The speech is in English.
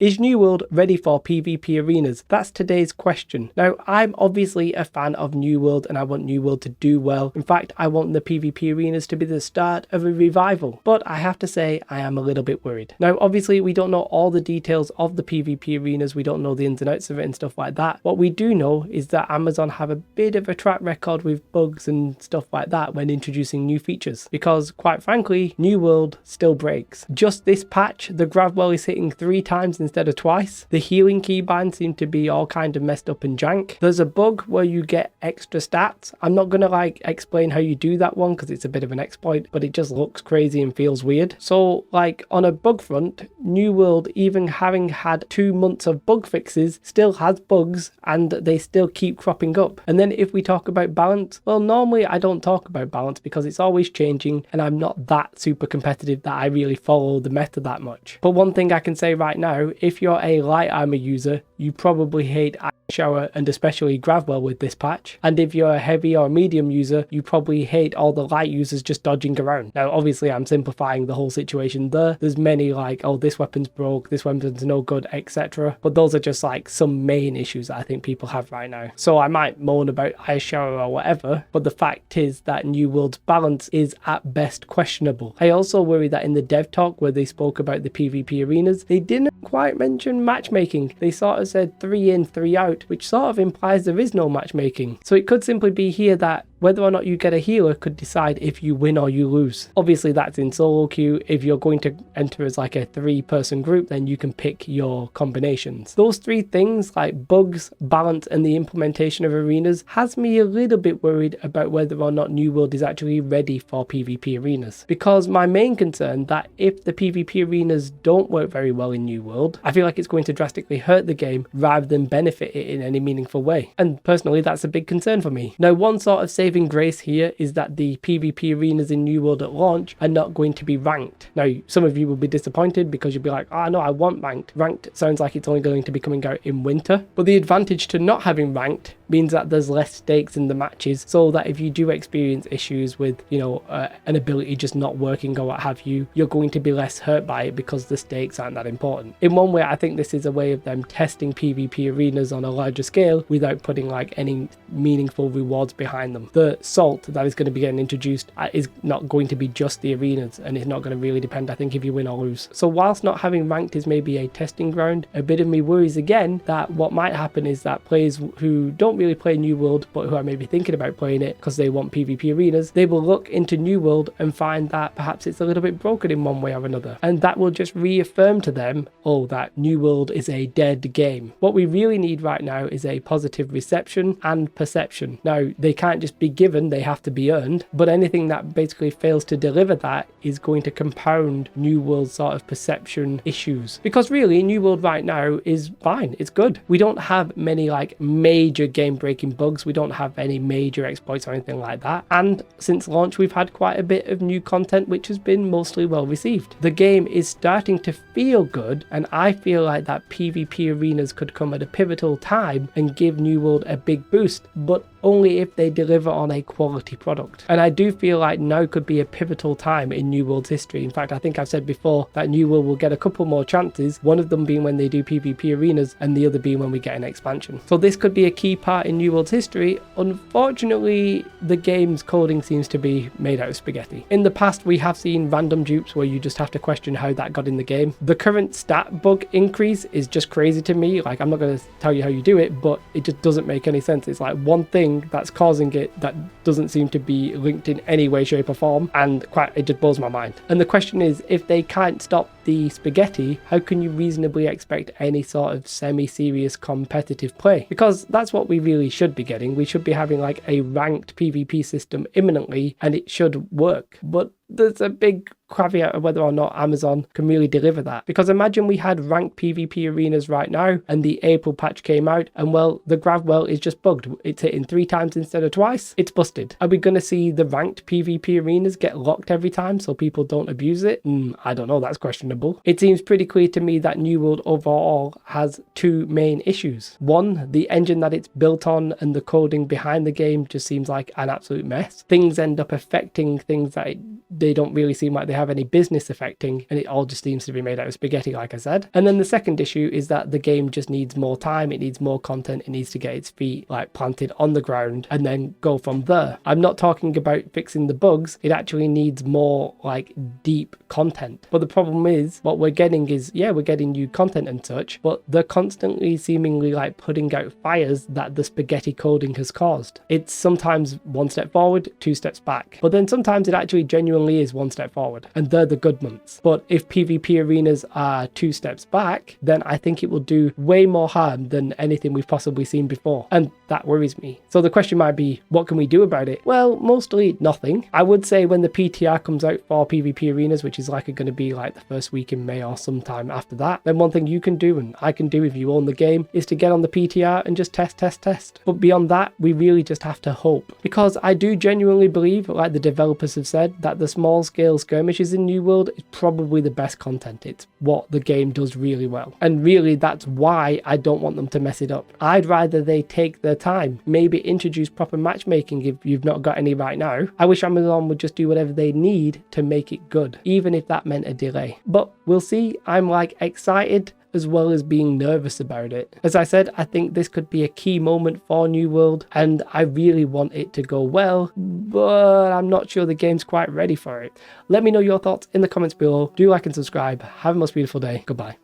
Is New World ready for PvP arenas? That's today's question. Now, I'm obviously a fan of New World and I want New World to do well. In fact, I want the PvP arenas to be the start of a revival. But I have to say, I am a little bit worried. Now, obviously, we don't know all the details of the PvP arenas. We don't know the ins and outs of it and stuff like that. What we do know is that Amazon have a bit of a track record with bugs and stuff like that when introducing new features. Because, quite frankly, New World still breaks. Just this patch, the grav well is hitting 3 times instead of twice. The healing keybinds seem to be all kind of messed up and jank. There's a bug where you get extra stats. I'm not gonna explain how you do that one because it's a bit of an exploit, but it just looks crazy and feels weird. So on a bug front, New World, even having had 2 months of bug fixes, still has bugs and they still keep cropping up. And then if we talk about balance, well, normally I don't talk about balance because it's always changing and I'm not that super competitive that I really follow the meta that much. But one thing I can say right now, if you're a light armor user, you probably hate Iron Shower and especially Gravwell with this patch. And if you're a heavy or medium user, you probably hate all the light users just dodging around. Now, obviously, I'm simplifying the whole situation there. There's many oh, this weapon's broke, this weapon's no good, etc. But those are just some main issues that I think people have right now. So I might moan about Ice Shower or whatever, but the fact is that New World's balance is at best questionable. I also worry that in the dev talk where they spoke about the PvP arenas, they didn't quite mention matchmaking. They sort of said 3 in, 3 out, which sort of implies there is no matchmaking. So it could simply be here that whether or not you get a healer could decide if you win or you lose. Obviously that's in solo queue. If you're going to enter as a 3-person group, then you can pick your combinations. Those 3 things like bugs, balance and the implementation of arenas has me a little bit worried about whether or not New World is actually ready for PvP arenas. Because my main concern that if the PvP arenas don't work very well in New World, I feel like it's going to drastically hurt the game rather than benefit it in any meaningful way. And personally that's a big concern for me. Now, one sort of saving grace here is that the PvP arenas in New World at launch are not going to be ranked. Now, some of you will be disappointed because you'll be like, oh no, I want ranked. Ranked sounds like it's only going to be coming out in winter. But the advantage to not having ranked means that there's less stakes in the matches, so that if you do experience issues with, an ability just not working or what have you, you're going to be less hurt by it because the stakes aren't that important. In one way, I think this is a way of them testing PvP arenas on a larger scale without putting any meaningful rewards behind them. The salt that is going to be getting introduced is not going to be just the arenas, and it's not going to really depend, I think, if you win or lose. So whilst not having ranked is maybe a testing ground, a bit of me worries again that what might happen is that players who don't really play New World but who are maybe thinking about playing it because they want PvP arenas, they will look into New World and find that perhaps it's a little bit broken in one way or another, and that will just reaffirm to them, oh, that New World is a dead game. What we really need right now is a positive reception and perception. Now, they can't just be given, they have to be earned, but anything that basically fails to deliver that is going to compound New World sort of perception issues. Because really, New World right now is fine, it's good. We don't have many major game breaking bugs, we don't have any major exploits or anything like that, and since launch we've had quite a bit of new content which has been mostly well received. The game is starting to feel good, and I feel like that PvP arenas could come at a pivotal time and give New World a big boost, but only if they deliver on a quality product. And I do feel like now could be a pivotal time in New World's history. In fact, I think I've said before that New World will get a couple more chances, one of them being when they do PvP arenas and the other being when we get an expansion. So this could be a key part in New World's history. Unfortunately, the game's coding seems to be made out of spaghetti. In the past, we have seen random dupes where you just have to question how that got in the game. The current stat bug increase is just crazy to me. I'm not going to tell you how you do it, but it just doesn't make any sense. It's one thing that's causing it that doesn't seem to be linked in any way, shape or form, and it just blows my mind. And the question is, if they can't stop the spaghetti, how can you reasonably expect any sort of semi-serious competitive play? Because that's what we really should be getting. We should be having a ranked PvP system imminently, and it should work. But there's a big caveat of whether or not Amazon can really deliver that. Because imagine we had ranked PvP arenas right now and the April patch came out and, well, the Gravwell is just bugged. It's hitting 3 times instead of twice. It's busted. Are we going to see the ranked PvP arenas get locked every time so people don't abuse it? I don't know. That's questionable. It seems pretty clear to me that New World overall has 2 main issues. One, the engine that it's built on and the coding behind the game just seems like an absolute mess. Things end up affecting things that it they don't really seem like they have any business affecting, and it all just seems to be made out of spaghetti, like I said. And then the second issue is that the game just needs more time, it needs more content, it needs to get its feet like planted on the ground and then go from there. I'm not talking about fixing the bugs, it actually needs more like deep content. But the problem is what we're getting is, yeah, we're getting new content and such, but they're constantly seemingly like putting out fires that the spaghetti coding has caused. It's sometimes one step forward, two steps back, but then sometimes it actually genuinely is one step forward, and they're the good months. But if PvP arenas are two steps back, then I think it will do way more harm than anything we've possibly seen before, and that worries me. So the question might be, what can we do about it? Well, mostly nothing. I would say when the PTR comes out for PvP arenas, which is likely going to be like the first week in May or sometime after that, then one thing you can do, and I can do if you own the game, is to get on the PTR and just test. But beyond that, we really just have to hope, because I do genuinely believe, like the developers have said, that the small scale skirmishes in New World is probably the best content. It's what the game does really well, and really that's why I don't want them to mess it up. I'd rather they take their time, maybe introduce proper matchmaking if you've not got any right now. I wish Amazon would just do whatever they need to make it good, even if that meant a delay. But we'll see. I'm like excited as well as being nervous about it. As I said, I think this could be a key moment for New World, and I really want it to go well, but I'm not sure the game's quite ready for it. Let me know your thoughts in the comments below. Do like and subscribe. Have a most beautiful day. Goodbye.